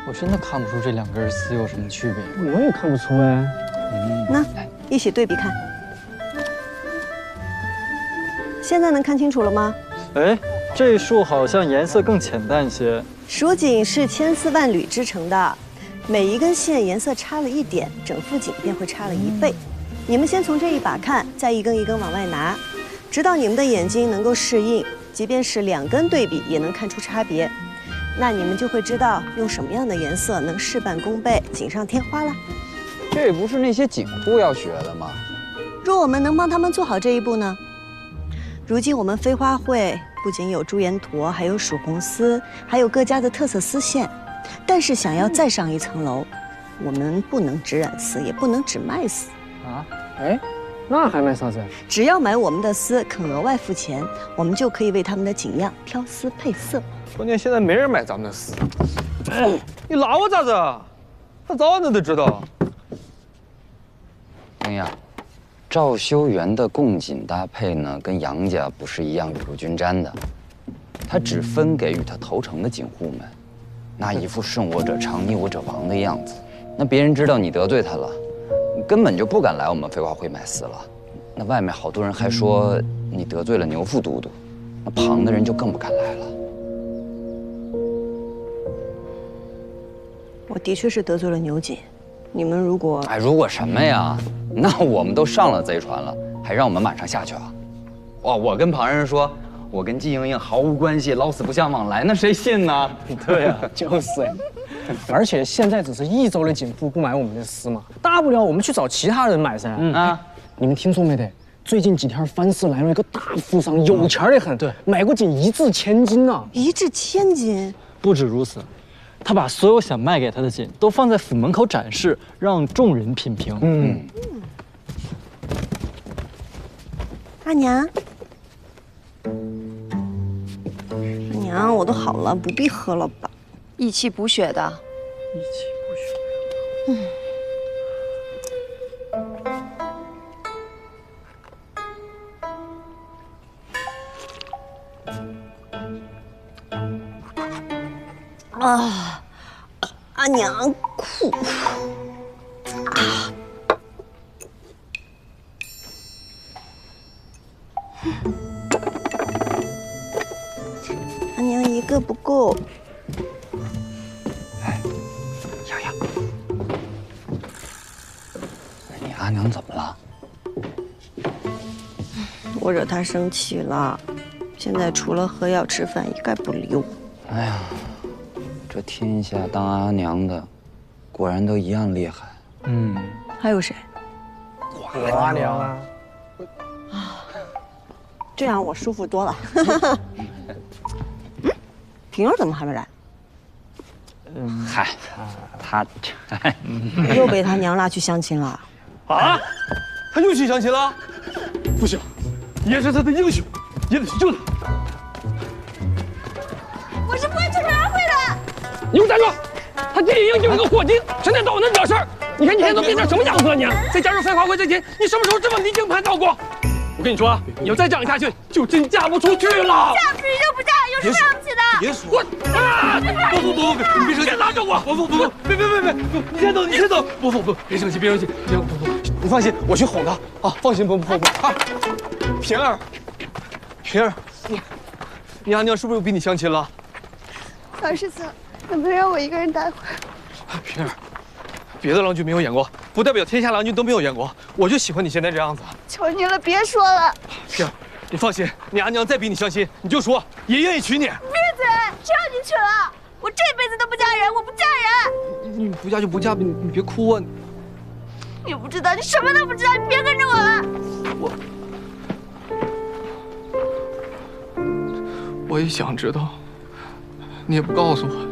我真的看不出这两根丝有什么区别。我也看不出哎。那一起对比看，现在能看清楚了吗？哎，这束好像颜色更浅淡些。蜀锦是千丝万缕织成的，每一根线颜色差了一点，整副锦便会差了1倍。你们先从这一把看，再一根一根往外拿，直到你们的眼睛能够适应，即便是2根对比也能看出差别。那你们就会知道用什么样的颜色能事半功倍，锦上添花了。这不是那些锦户要学的吗？若我们能帮他们做好这一步呢？如今我们飞花会不仅有朱颜驼，还有蜀红丝，还有各家的特色丝线。但是想要再上一层楼，我们不能只染丝，也不能只卖丝啊？哎，那还卖啥子？只要买我们的丝，肯额外付钱，我们就可以为他们的锦样挑丝配色。关键现在没人买咱们的丝，你拉我咋子？他早晚都知道。丁呀，赵修元的贡锦搭配呢，跟杨家不是一样雨露均沾的，他只分给与他投诚的锦户们，那一副顺我者昌，逆我者亡的样子。那别人知道你得罪他了，你根本就不敢来我们飞花会买丝了。那外面好多人还说你得罪了牛副都督，那旁的人就更不敢来了。我的确是得罪了牛锦，你们如果……哎，如果什么呀？那我们都上了贼船了，还让我们马上下去啊？哇！我跟旁人说，我跟季莹莹毫无关系，老死不相往来，那谁信呢？对啊，就是。而且现在只是一州的锦户不买我们的丝嘛，大不了我们去找其他人买噻。你们听说没得？最近几天藩市来了一个大富商，有钱的很，对，买过锦1掷千金呢。1掷千金？不止如此。他把所有想卖给他的锦都放在府门口展示，让众人品评。阿娘，阿娘，我都好了，不必喝了吧？益气补血的。益气补血。啊，阿娘苦。阿娘一个不够。哎，洋洋，你阿娘怎么了？我惹她生气了，现在除了喝药吃饭，一概不理我。哎呀。这天下当阿娘的，果然都一样厉害。还有谁？我阿娘啊。这样我舒服多了。平儿怎么还没来？嗨，他又被他娘拉去相亲了。啊？他又去相亲了？不行，爷是他的英雄，也得去救他。我是不会出城而会的。你给我站住！他弟弟就是个伙计，成天找我那惹事儿。你看你现在都变成什么样子了你？在加入飞花会之前，你什么时候这么离经叛道过？我跟你说，你要再这样下去，就真嫁不出去了。嫁不出去就不嫁，有什么了不起的？别说我啊！不，你别生气，拉着我！不，别，你先走，你先走。不，别生气，别生气，不，你放心，我去哄他啊！放心，不啊！平儿，你阿娘是不是又逼你相亲了？老师长，能不能让我一个人待会儿？平儿，别的郎君没有演过，不代表天下郎君都没有演过。我就喜欢你现在这样子。求你了，别说了。平儿，你放心，你阿娘再逼你相亲，你就说也愿意娶你。闭嘴！谁让你娶了？我这辈子都不嫁人，我不嫁人。你不嫁就不嫁，你别哭啊！你不知道，你什么都不知道，你别跟着我了。我也想知道，你也不告诉我。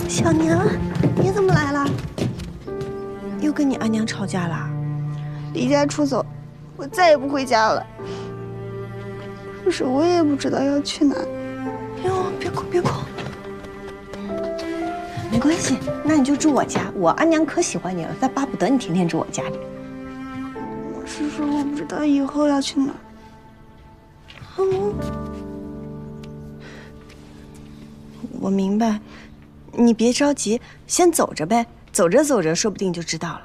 小娘，你娘吵架啦？离家出走，我再也不回家了。可是我也不知道要去哪。哟，别哭别哭，没关系，那你就住我家，我阿娘可喜欢你了，再巴不得你天天住我家里。我是说我不知道以后要去哪。我明白，你别着急，先走着呗，走着走着，说不定就知道了。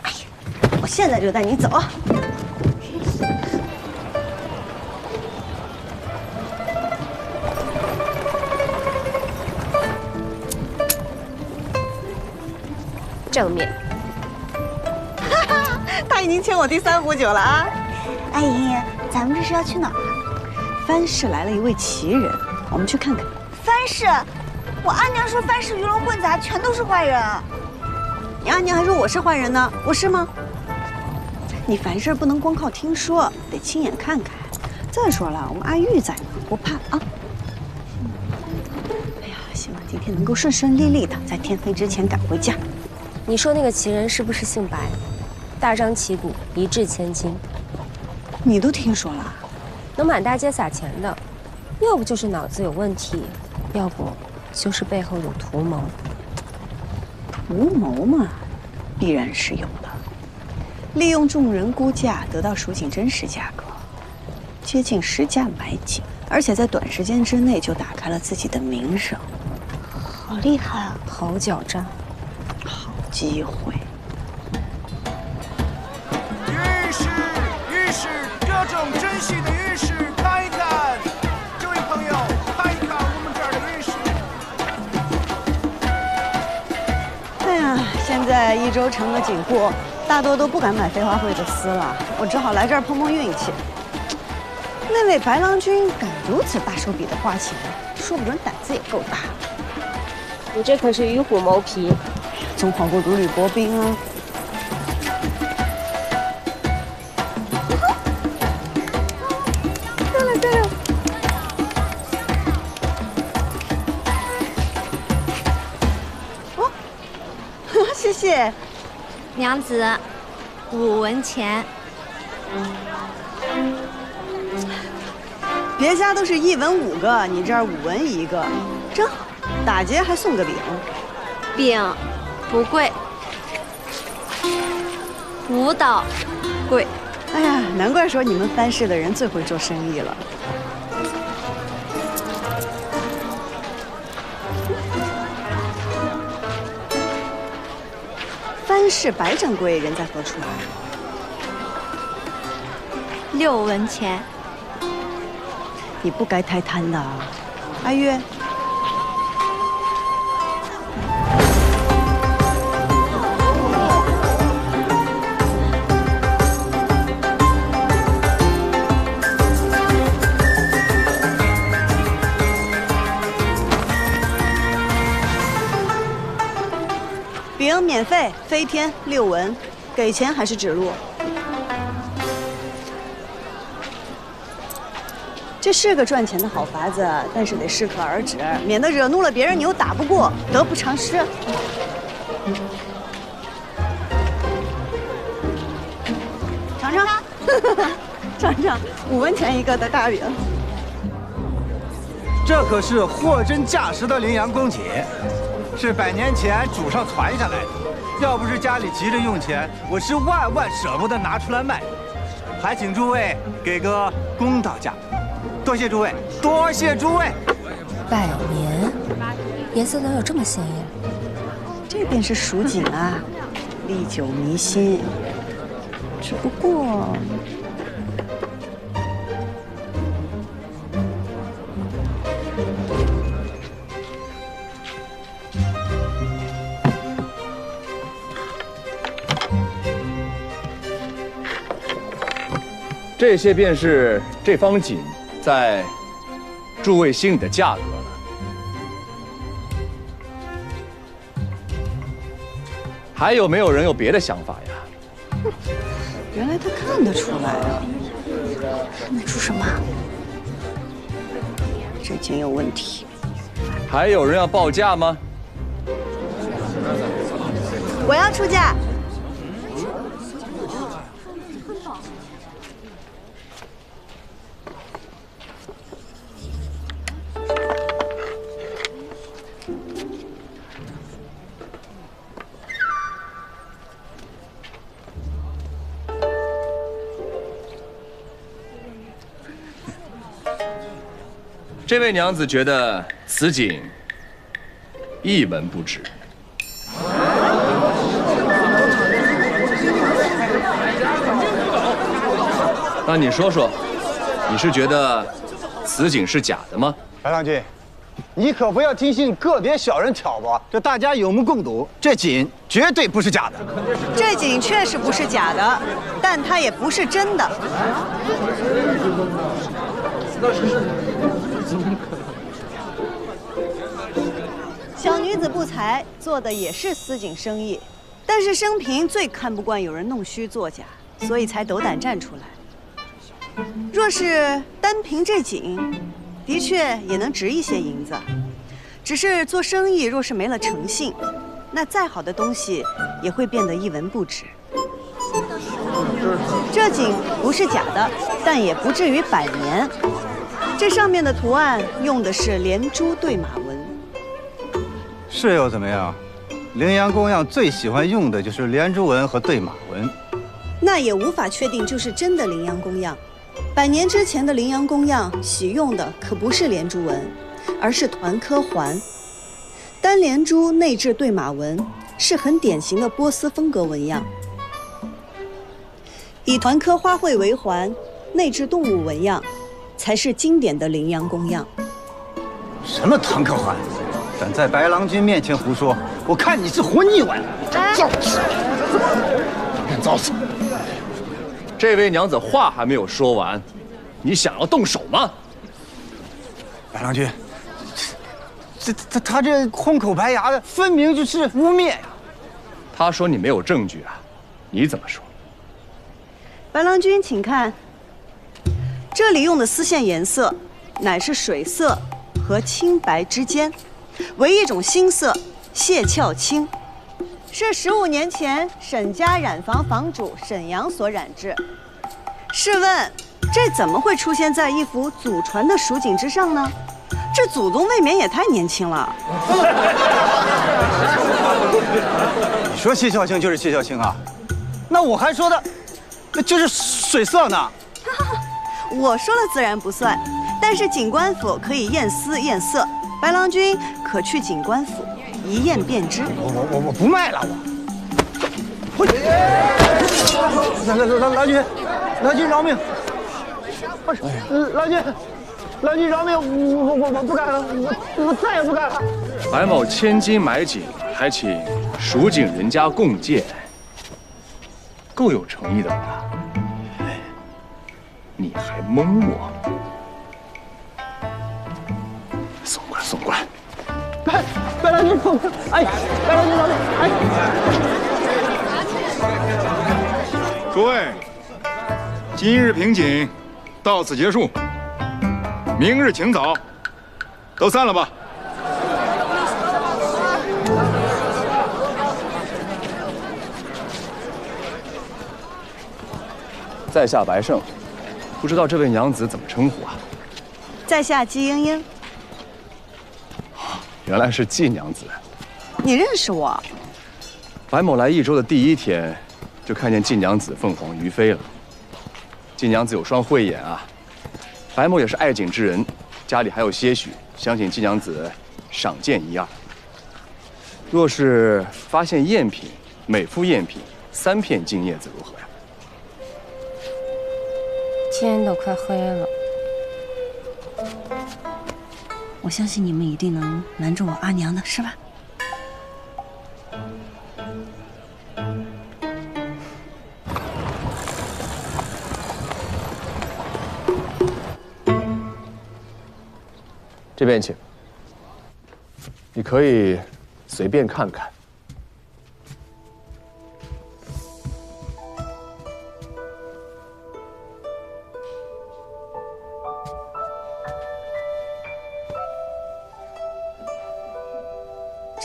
哎呀，我现在就带你走。正面。他已经请我第3壶酒了啊！阿姨，咱们这是要去哪儿啊？藩市来了一位奇人，我们去看看。藩市，我阿娘说藩市鱼龙混杂，全都是坏人。你阿娘还说我是坏人呢，我是吗？你凡事不能光靠听说，得亲眼看看。再说了，我们阿玉在呢，不怕啊。哎呀，希望今天能够顺顺利利的，在天黑之前赶回家。你说那个奇人是不是姓白？大张旗鼓，一掷千金，你都听说了？能满大街撒钱的，要不就是脑子有问题，要不就是背后有图谋。图谋嘛，必然是有的。利用众人估价，得到蜀锦真实价格，接近实价买锦，而且在短时间之内就打开了自己的名声。好厉害啊！好狡诈，好机会。玉石，各种珍稀的玉石，看一看。这位朋友，看一看我们这儿的玉石。哎呀，现在益州城的锦户大多都不敢买飞花会的丝了，我只好来这儿碰碰运气。那位白郎君敢如此大手笔的花钱，说不准胆子也够大。你这可是与虎谋皮，总好过如履薄冰啊。谢谢，娘子，5文钱。别家都是1文5个，你这儿5文1个，真好。打劫还送个饼，饼不贵，5岛贵。哎呀，难怪说你们藩市的人最会做生意了。藩市白掌柜人在何处啊？6文钱。你不该太贪的啊，阿月。饼免费，飞天6文，给钱还是指路？这是个赚钱的好法子，但是得适可而止，免得惹怒了别人，你又打不过，得不偿失。尝尝，尝尝5文钱1个的大饼。这可是货真价实的羚羊公瑾，是100年前祖上传下来的。要不是家里急着用钱，我是万万舍不得拿出来卖。还请诸位给个公道价。多谢诸位，多谢诸位。100年，颜色能有这么鲜艳？这便是蜀锦啊，历久弥新。只不过，这些便是这方锦在诸位心里的价格了。还有没有人有别的想法呀？原来他看得出来啊！看得出什么？这件有问题。还有人要报价吗？我要出价。这位娘子觉得此景一文不值。那你说说，你是觉得此景是假的吗？白郎君，你可不要听信个别小人挑拨，这大家有目共睹，这锦绝对不是假的。这景确实不是假的，但它也不是真的。小女子不才，做的也是丝锦生意，但是生平最看不惯有人弄虚作假，所以才斗胆站出来。若是单凭这锦，的确也能值一些银子。只是做生意若是没了诚信，那再好的东西也会变得一文不值。这锦不是假的，但也不至于100年。这上面的图案用的是连珠对马纹。是又怎么样？羚羊公样最喜欢用的就是连珠纹和对马纹。那也无法确定就是真的羚羊公样。100年之前的羚羊公样喜用的可不是连珠纹，而是团科环。单连珠内置对马纹，是很典型的波斯风格纹样。以团科花卉为环，内置动物纹样，才是经典的羚羊公样。什么团科环？敢在白郎君面前胡说，我看你是活腻歪了！造次，敢造次！这位娘子话还没有说完，你想要动手吗？白郎君，他这空口白牙的，分明就是污蔑呀！他说你没有证据啊，你怎么说？白郎君，请看，这里用的丝线颜色，乃是水色和青白之间，为一种新色，蟹壳青，是15年前沈家染坊坊主沈阳所染制。试问，这怎么会出现在一幅祖传的蜀锦之上呢？这祖宗未免也太年轻了。你说蟹壳青就是蟹壳青啊？那我还说的，那就是水色呢。我说了自然不算，但是锦官府可以验丝验色，白郎君可去锦官府一验便知。我不卖了，我。郎君饶命！郎君饶命！我不干了，我再也不干了。白某千金买锦，还请蜀锦人家共鉴，够有诚意的吧？你还蒙我？送过来，送过来！白郎君，哎，白郎君饶命！哎，诸位，今日评锦到此结束，明日请早，都散了吧。在下白胜，不知道这位娘子怎么称呼啊？在下季莺莺。原来是季娘子。你认识我？白某来益州的第1天，就看见季娘子凤凰于飞了。季娘子有双慧眼啊，白某也是爱锦之人，家里还有些许，想请季娘子赏鉴1、2。若是发现赝品，每副赝品3片金叶子如何呀？天都快黑了。我相信你们一定能瞒住我阿娘的，是吧？这边请。你可以随便看看。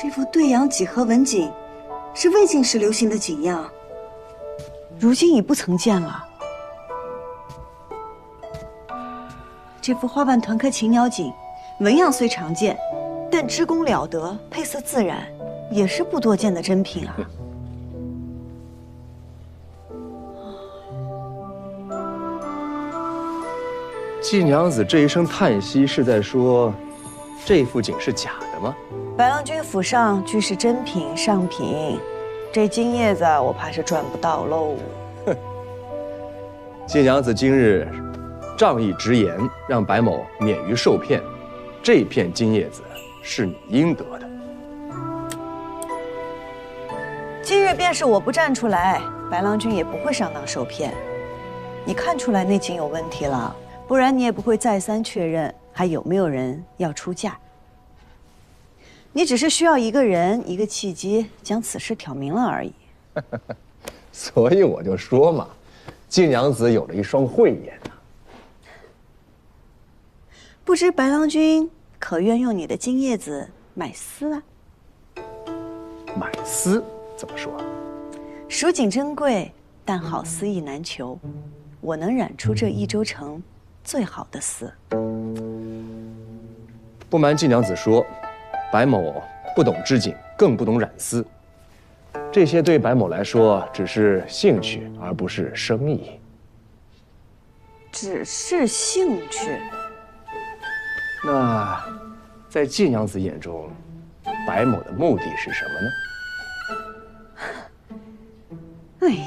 这幅对阳几何纹锦是魏晋时流行的锦样，如今已不曾见了。这幅花瓣团颗禽鸟锦，纹样虽常见，但织工了得，配色自然，也是不多见的珍品啊。季娘子这一声叹息，是在说这幅锦是假的吗？白郎君府上俱是珍品上品，这金叶子我怕是赚不到喽。季娘子今日仗义直言，让白某免于受骗，这片金叶子是你应得的。今日便是我不站出来，白郎君也不会上当受骗。你看出来那锦有问题了，不然你也不会再三确认还有没有人要出价。你只是需要一个人一个契机将此事挑明了而已。所以我就说嘛，季娘子有了一双慧眼啊。不知白郎君可愿用你的金叶子买丝啊？买丝怎么说？蜀锦珍贵，但好丝意难求。我能染出这益州城最好的丝。不瞒季娘子说，白某不懂织锦，更不懂染丝，这些对白某来说只是兴趣，而不是生意。只是兴趣。那，在季娘子眼中，白某的目的是什么呢？哎呀，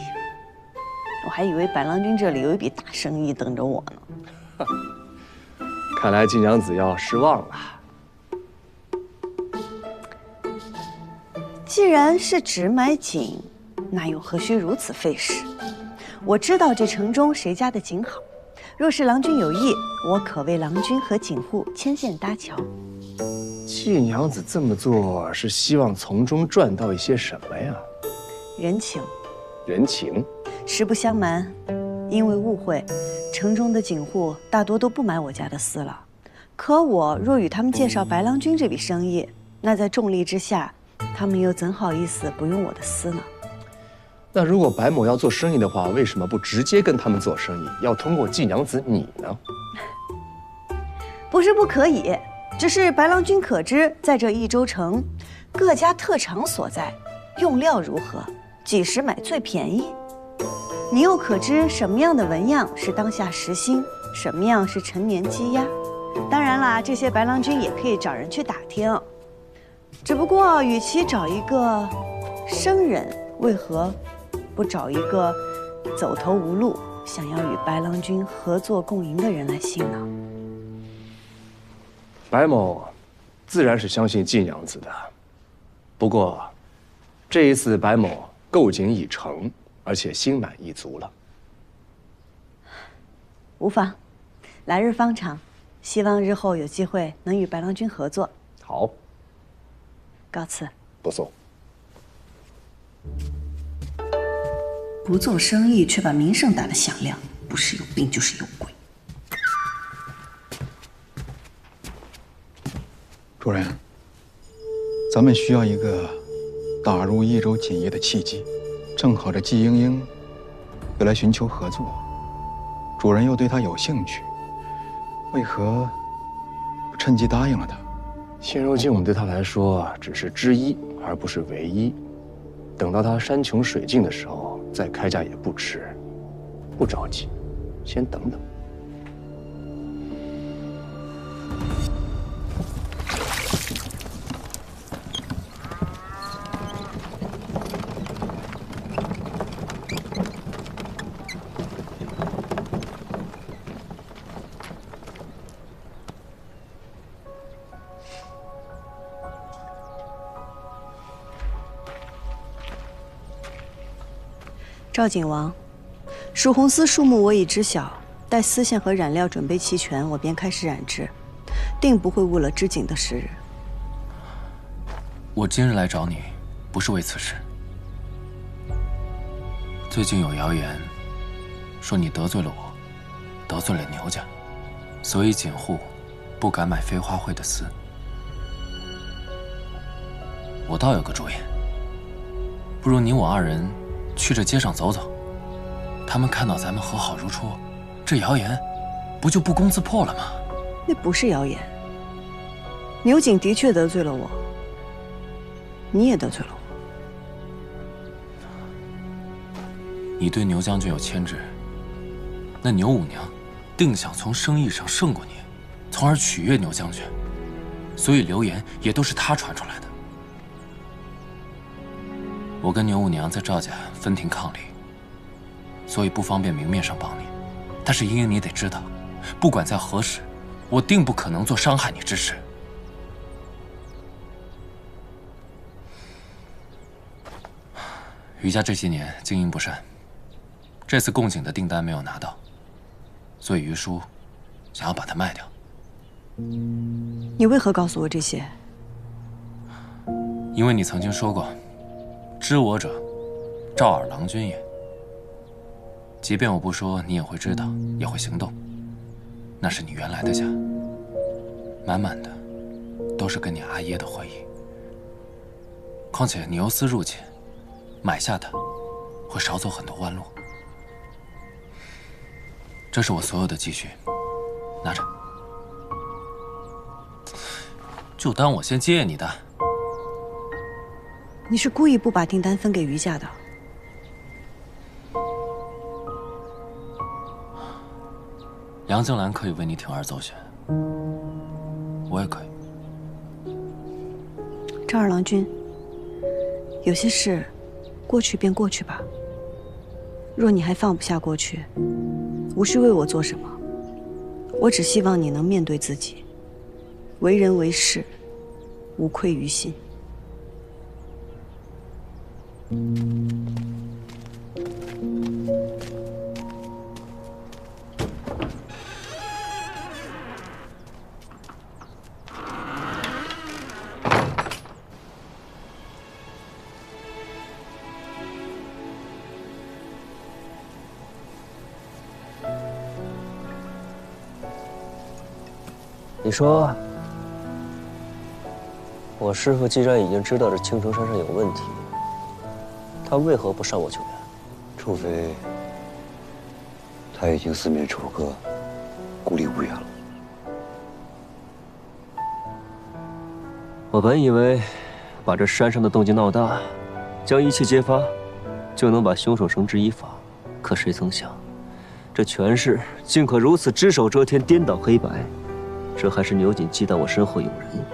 我还以为白郎君这里有一笔大生意等着我呢。看来季娘子要失望了。既然是只买锦，那又何须如此费时？我知道这城中谁家的锦好，若是郎君有意，我可为郎君和锦户牵线搭桥。季娘子这么做是希望从中赚到一些什么呀？人情。人情。实不相瞒，因为误会，城中的锦户大多都不买我家的丝了。可我若与他们介绍白郎君这笔生意，那在重利之下，他们又怎好意思不用我的丝呢？那如果白某要做生意的话，为什么不直接跟他们做生意，要通过季娘子你呢？不是不可以，只是白郎君可知，在这益州城，各家特长所在，用料如何，几时买最便宜？你又可知什么样的纹样是当下时兴，什么样是陈年积压？当然啦，这些白郎君也可以找人去打听。只不过，与其找一个生人，为何不找一个走投无路、想要与白郎君合作共赢的人来信呢？白某自然是相信季娘子的，不过这一次白某购锦已成，而且心满意足了。无妨，来日方长，希望日后有机会能与白郎君合作。好，告辞。不送。不做生意却把名声打得响亮，不是有病就是有鬼。主人，咱们需要一个打入益州锦业的契机，正好这季莺莺又来寻求合作，主人又对她有兴趣，为何不趁机答应了她？现如今我们对她来说只是之一，而不是唯一。等到她山穷水尽的时候再开价也不迟，不着急，先等等。赵景王，蜀红丝数目我已知晓，待丝线和染料准备齐全，我便开始染制，定不会误了织锦的时日。我今日来找你，不是为此事。最近有谣言说你得罪了我，得罪了牛家，所以锦户不敢买飞花会的丝。我倒有个主意，不如你我二人去这街上走走，他们看到咱们和好如初，这谣言不就不攻自破了吗？那不是谣言。牛景的确得罪了我，你也得罪了我。你对牛将军有牵制，那牛五娘定想从生意上胜过你，从而取悦牛将军，所以流言也都是他传出来的。我跟牛五娘在赵家分庭抗礼，所以不方便明面上帮你。但是英英，你得知道，不管在何时，我定不可能做伤害你之事。余家这些年经营不善，这次贡景的订单没有拿到，所以余叔想要把它卖掉。你为何告诉我这些？因为你曾经说过，知我者，赵尔郎君也。即便我不说，你也会知道，也会行动。那是你原来的家，满满的都是跟你阿耶的回忆。况且你由私入侵，买下它会少走很多弯路。这是我所有的积蓄，拿着，就当我先借你的。你是故意不把订单分给余家的？杨静兰可以为你铤而走险，我也可以。赵二郎君，有些事，过去便过去吧。若你还放不下过去，无需为我做什么。我只希望你能面对自己，为人为事，无愧于心。你说，我师父既然已经知道这青城山上有问题，他为何不上我救援？除非他已经四面楚歌，孤立无援了。我本以为把这山上的动静闹大，将一切揭发，就能把凶手绳之以法。可谁曾想，这权势竟可如此只手遮天，颠倒黑白。这还是牛瑾忌惮我身后有人，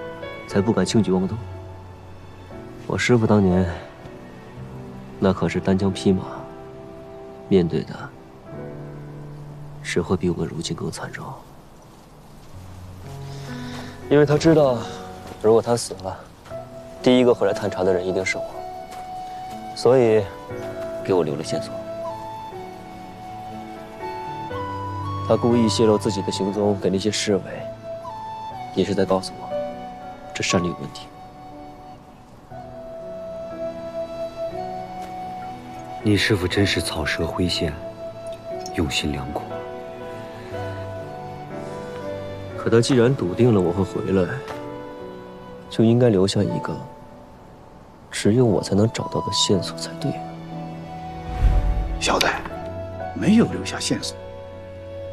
才不敢轻举妄动。我师父当年那可是单枪匹马，面对的只会比我们如今更惨重。因为他知道，如果他死了，第一个回来探查的人一定是我，所以给我留了线索。他故意泄露自己的行踪给那些侍卫，也是在告诉我，这山里有问题。你师父真是草蛇灰线，用心良苦。可他既然笃定了我会回来，就应该留下一个只有我才能找到的线索才对。小戴，没有留下线索，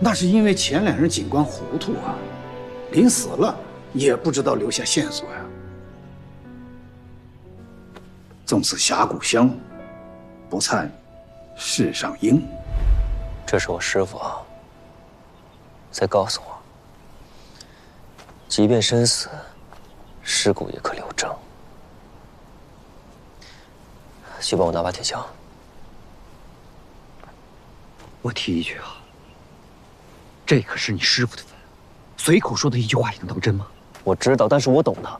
那是因为前两人警官糊涂啊，临死了也不知道留下线索呀。纵此峡谷香，不灿世上英。这是我师父在告诉我，即便身死，尸骨也可留证。去帮我拿把铁锹。我提一句啊，这可是你师父的坟，随口说的一句话也能当真吗？我知道，但是我懂他，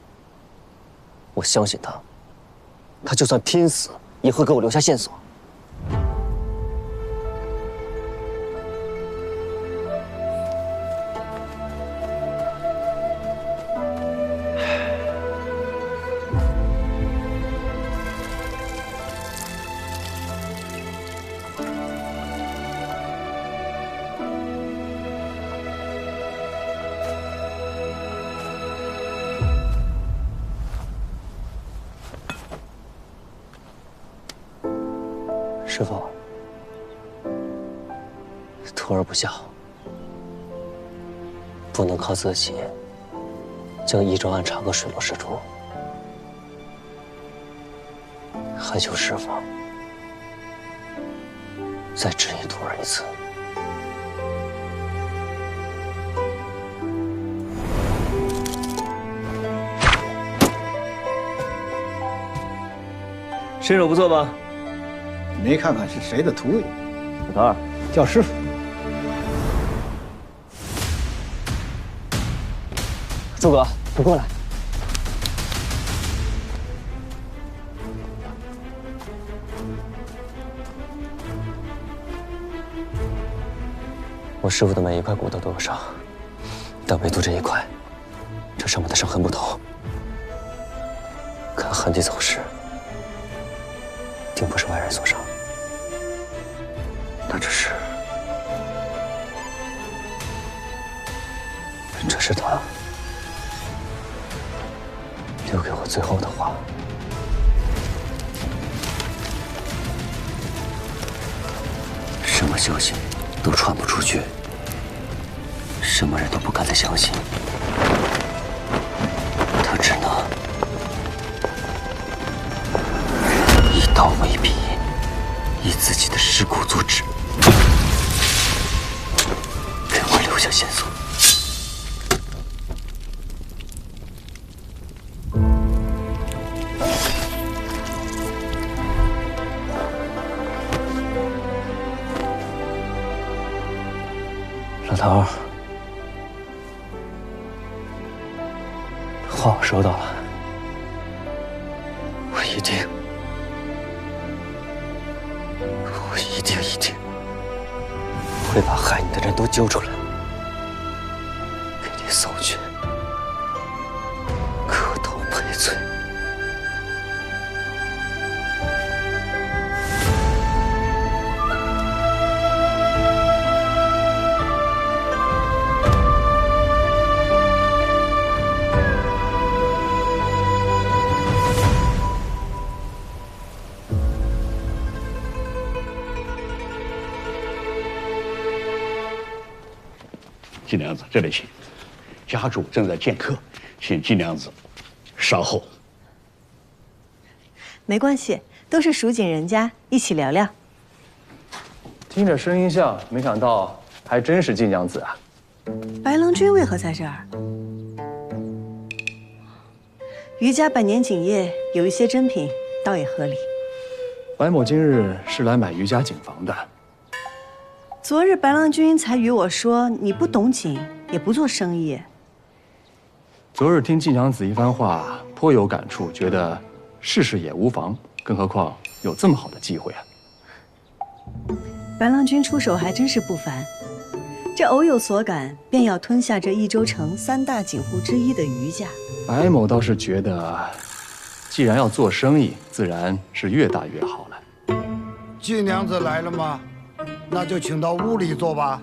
我相信他，他就算拼死也会给我留下线索。师傅，徒儿不孝，不能靠自己将益州案查个水落石出，还求师傅再指引徒儿一次。身手不错吧？没看看是谁的徒弟。老头儿，叫师傅。诸葛，你过来。我师傅的每一块骨头都有伤，但唯独这一块，这上面的伤痕不同。看痕迹走势，定不是外人所伤。那这是他留给我最后的话。什么消息都传不出去，什么人都不敢再相信，他只能一刀为笔，以自己的尸骨做纸，给我留下线索。老头儿，话我收到了，我一定会把害你的人都揪出来，给你送去磕头赔罪。金娘子，这里请。家主正在见客，请金娘子稍后。没关系，都是蜀锦人家，一起聊聊。听着声音像，没想到还真是晋娘子啊！白郎君为何在这儿？余家百年锦业有一些珍品，倒也合理。白某今日是来买余家锦房的。昨日白郎君才与我说，你不懂锦，也不做生意。昨日听晋娘子一番话，颇有感触，觉得试试也无妨。更何况有这么好的机会啊！白郎君出手还真是不凡，这偶有所感，便要吞下这益州城3大锦户之一的余家。白某倒是觉得，既然要做生意，自然是越大越好了。晋娘子来了吗？那就请到屋里坐吧。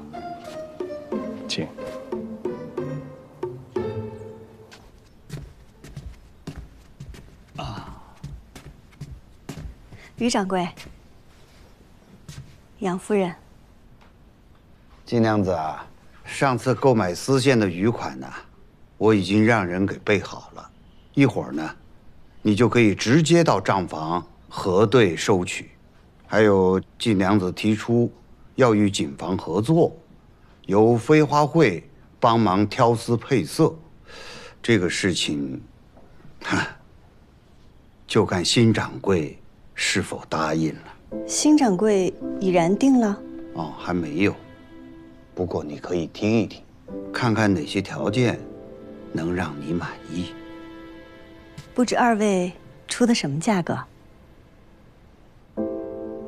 请。余掌柜，杨夫人。晋娘子啊，上次购买丝线的余款呢，我已经让人给备好了，一会儿呢，你就可以直接到账房核对收取。还有晋娘子提出要与锦房合作，由飞花会帮忙挑丝配色，这个事情，就看新掌柜是否答应了。新掌柜已然定了？哦，还没有。不过你可以听一听，看看哪些条件能让你满意。不知二位出的什么价格？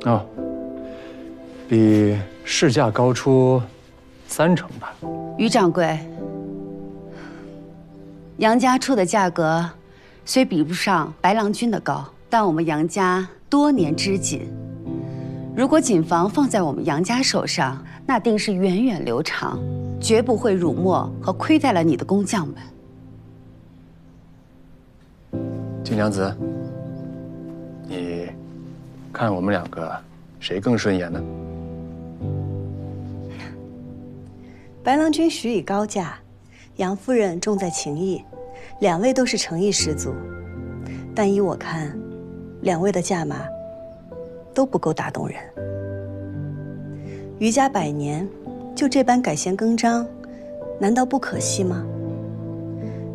哦，比市价高出30%吧。余掌柜，杨家出的价格虽比不上白郎君的高，但我们杨家多年织锦，如果锦房放在我们杨家手上，那定是源远流长，绝不会辱没和亏待了你的工匠们。金娘子，你看我们2个谁更顺眼呢？白郎君许以高价，杨夫人重在情义，两位都是诚意十足。但依我看，两位的价码都不够打动人。余家100年，就这般改弦更张，难道不可惜吗？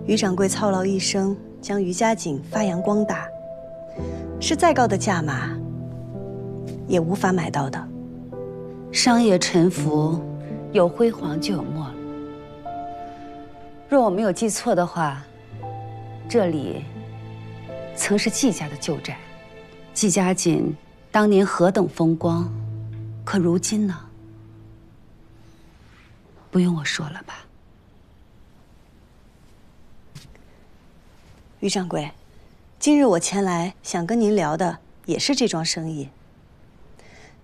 余掌柜操劳一生，将余家井发扬光大，是再高的价码也无法买到的。商业沉浮，有辉煌就有没落。若我没有记错的话，这里曾是季家的旧宅。季家井当年何等风光，可如今呢？不用我说了吧？余掌柜，今日我前来想跟您聊的也是这桩生意。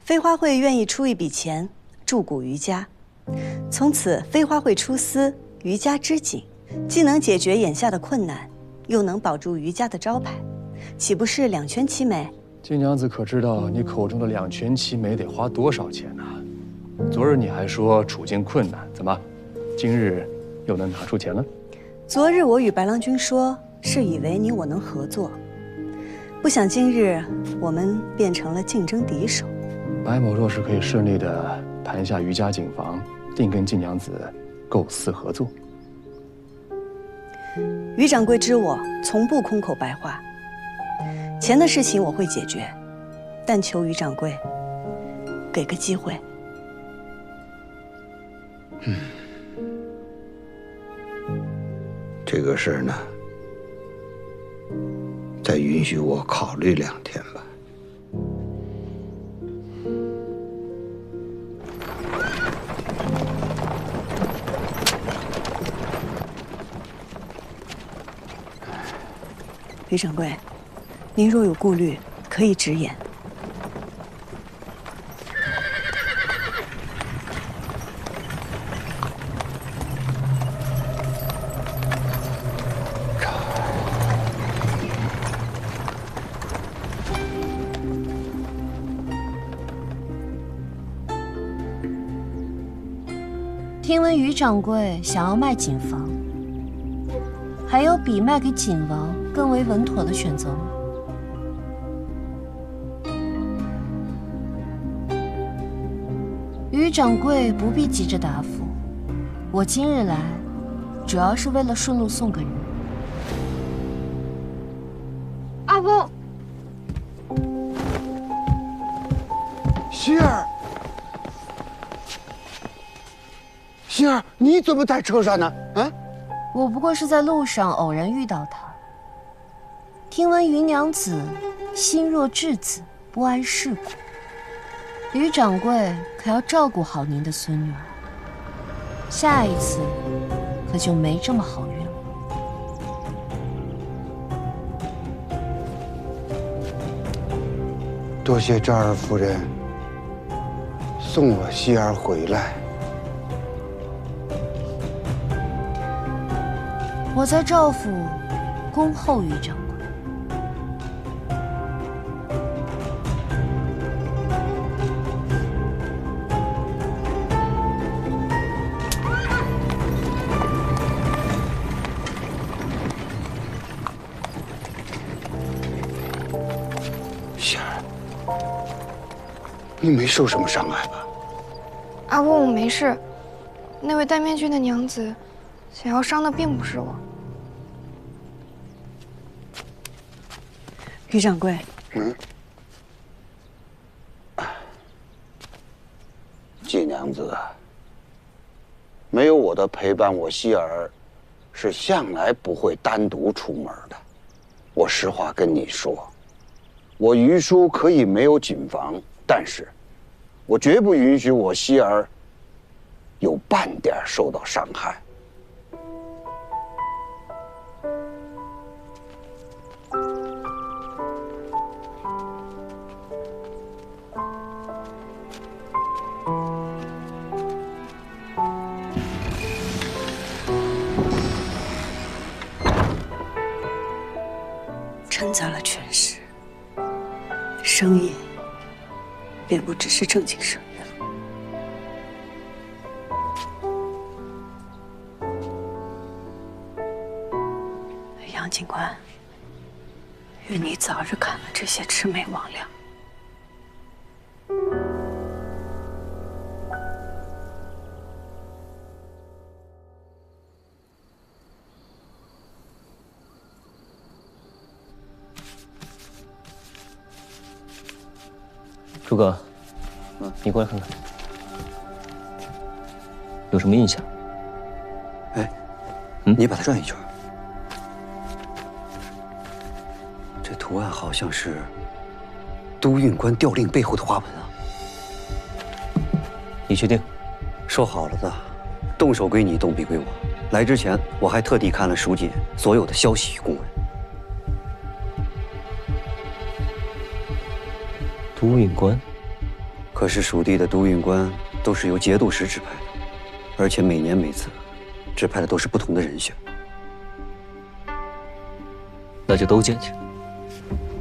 飞花会愿意出一笔钱注股余家，从此飞花会出资余家织锦，既能解决眼下的困难，又能保住余家的招牌，岂不是两全其美？金娘子可知道你口中的两全其美得花多少钱呢？昨日你还说处境困难，怎么，今日又能拿出钱了？昨日我与白郎君说，是以为你我能合作，不想今日我们变成了竞争敌手。白某若是可以顺利地盘下余家井房，定跟金娘子构思合作。余掌柜知我从不空口白话，钱的事情我会解决，但求余掌柜给个机会。这个事儿呢，再允许我考虑2天吧。余掌柜，您若有顾虑，可以直言。听闻余掌柜想要卖锦房，还有比卖给锦王更为稳妥的选择吗？余掌柜不必急着答复，我今日来，主要是为了顺路送个人。阿公，希儿，希儿，你怎么在车上呢？啊？我不过是在路上偶然遇到他。听闻余娘子心若稚子，不谙世故，余掌柜可要照顾好您的孙女儿，下一次可就没这么好运了。多谢赵二夫人送我希儿回来。我在赵府恭候余掌柜。希儿，你没受什么伤害吧？阿公，我没事。那位戴面具的娘子想要伤的并不是我。余掌柜，季娘子，没有我的陪伴，我希儿是向来不会单独出门的。我实话跟你说，我余叔可以没有锦房，但是我绝不允许我希儿有半点受到伤害。掺杂了权势、生意，便不只是正经事。杨警官，愿你早日砍了这些魑魅魍魉。诸葛，你过来看看，有什么印象？哎，你把它转一圈。这图案好像是都运官调令背后的花纹啊！你确定？说好了的，动手归你，动笔归我。来之前，我还特地看了蜀锦所有的消息与公文。都运官，可是蜀地的都运官都是由节度使指派的，而且每年每次指派的都是不同的人选。那就都见去。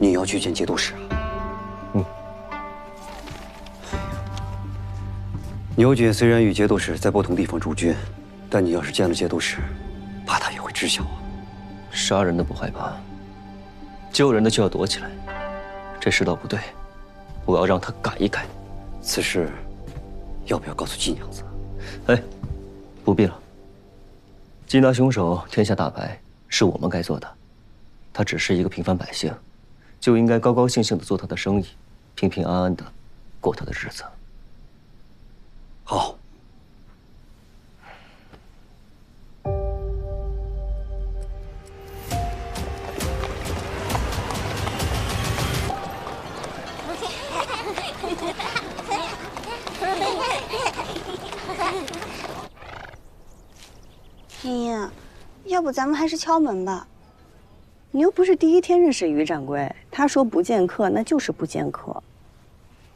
你要去见节度使啊？牛瑾虽然与节度使在不同地方驻军，但你要是见了节度使，怕他也会知晓啊。杀人的不害怕，救人的就要躲起来。这世道不对，我要让他改一改。此事要不要告诉季娘子？哎，不必了。缉拿凶手，天下大白，是我们该做的。他只是一个平凡百姓，就应该高高兴兴地做他的生意，平平安安地过他的日子。好。茵茵，要不咱们还是敲门吧。你又不是第一天认识于掌柜，他说不见客，那就是不见客。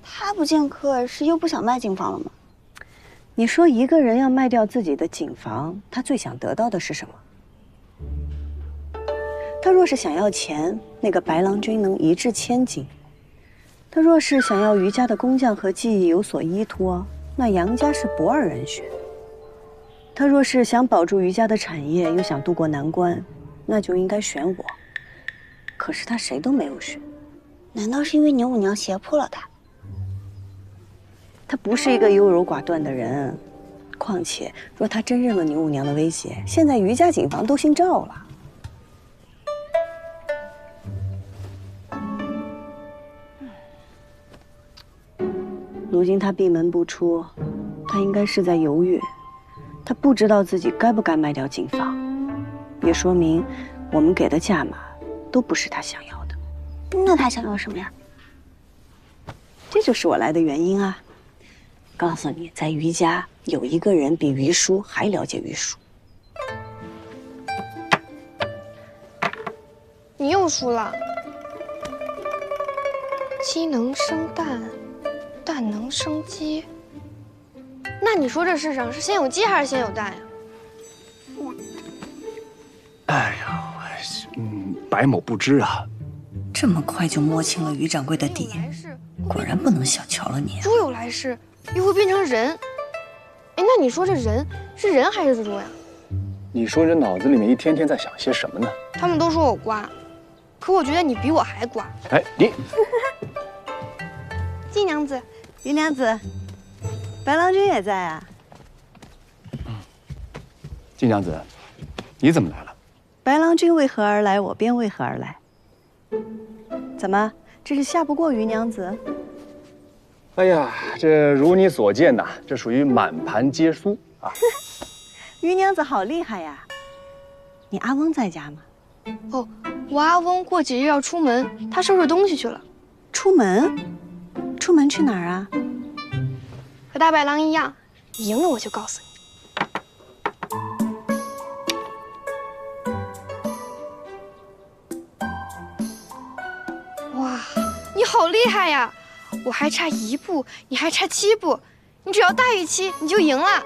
他不见客是又不想卖警房了吗？你说一个人要卖掉自己的警房，他最想得到的是什么？他若是想要钱，那个白郎君能一掷千金；他若是想要于家的工匠和技艺有所依托，那杨家是不二人选。他若是想保住于家的产业，又想渡过难关，那就应该选我。可是他谁都没有选。难道是因为牛五娘胁迫了他？他不是一个优柔寡断的人，况且若他真认了牛五娘的威胁，现在于家警房都姓赵了。如今他闭门不出，他应该是在犹豫，他不知道自己该不该卖掉警房，也说明我们给的价码都不是他想要的。那他想要什么呀？这就是我来的原因啊！告诉你，在于家有一个人比于叔还了解于叔。你又输了。鸡能生蛋，蛋能生鸡。那你说这世上是先有鸡还是先有蛋呀？哎呀，白某不知啊。这么快就摸清了于掌柜的底，果然不能小瞧了你啊。猪有来世，又会变成人。哎，那你说这人是人还是猪呀？你说这脑子里面一天天在想些什么呢？他们都说我瓜，可我觉得你比我还瓜。哎，你，季娘子，于娘子，白郎君也在啊。季娘子，你怎么来了？白郎君为何而来，我便为何而来。怎么，这是下不过于娘子？哎呀，这如你所见呐，这属于满盘皆输啊！于娘子好厉害呀！你阿翁在家吗？哦，我阿翁过几日要出门，他收拾东西去了。出门？出门去哪儿啊？和大白狼一样，赢了我就告诉你。哇，你好厉害呀！我还差1步，你还差7步，你只要大于7，你就赢了。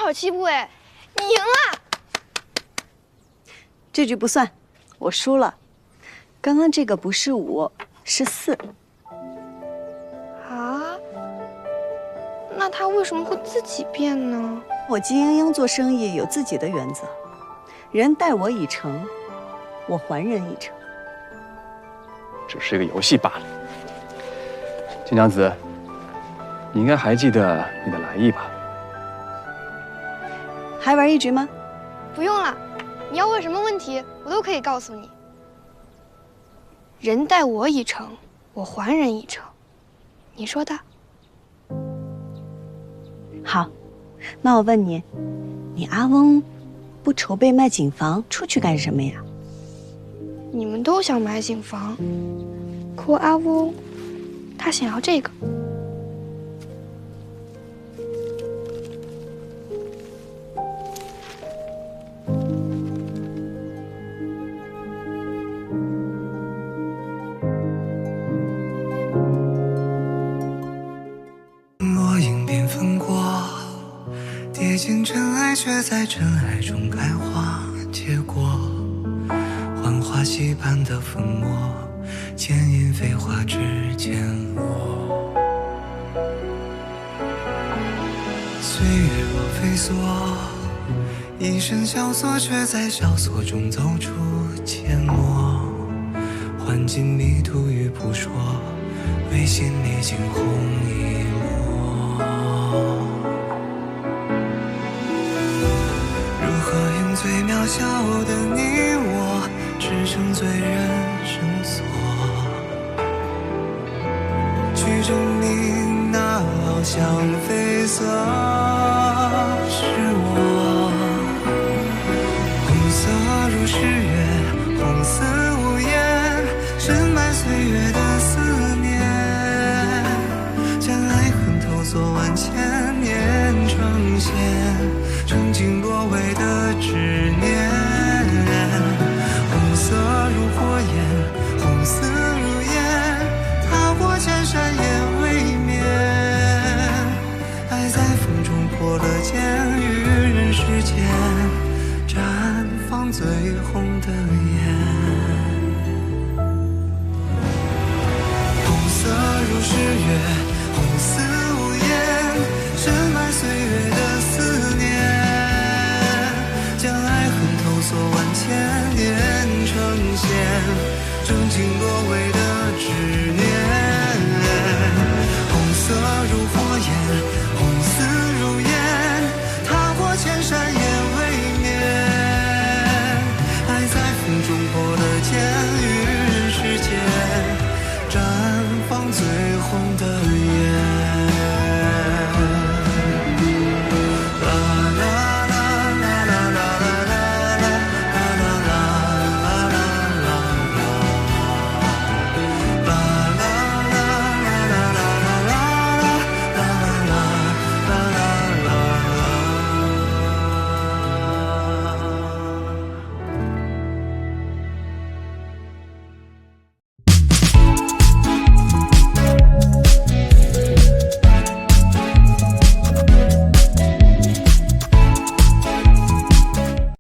好欺负哎！你赢了。这局不算，我输了。刚刚这个不是5，是4。啊？那他为什么会自己变呢？我季英英做生意有自己的原则，人待我以诚，我还人以诚。只是一个游戏罢了。金娘子，你应该还记得你的来意吧？还玩一局吗？不用了，你要问什么问题，我都可以告诉你。人待我以诚，我还人以诚，你说的。好，那我问你，你阿翁不筹备卖景房出去干什么呀？你们都想买景房，可我阿翁，他想要这个。落英缤纷过，跌进尘埃，却在尘埃中开花结果。幻化溪畔的粉末，牵引飞花之间落。岁月若飞梭，一身萧索，却在萧索中走出阡陌。换尽迷途与扑朔，为心里惊鸿一抹。如何用最渺小的你我，支撑最人生锁，去证明那翱翔绯色是我。红色如诗月，红似无言，深埋岁月的思念，将爱恨投索万千年成线，曾经落尾的执念。红色如火焰，红丝如烟，踏过千山也未眠。爱在风中破了茧，于人世间绽放最红的颜。红色如诗月，红似无言，深埋岁月的思念，将爱恨投索万千年成线，挣尽落尾的执念。红色如火焰，红丝如烟，踏过千山也未眠。爱在风中破了茧，于人世间绽放最红的颜。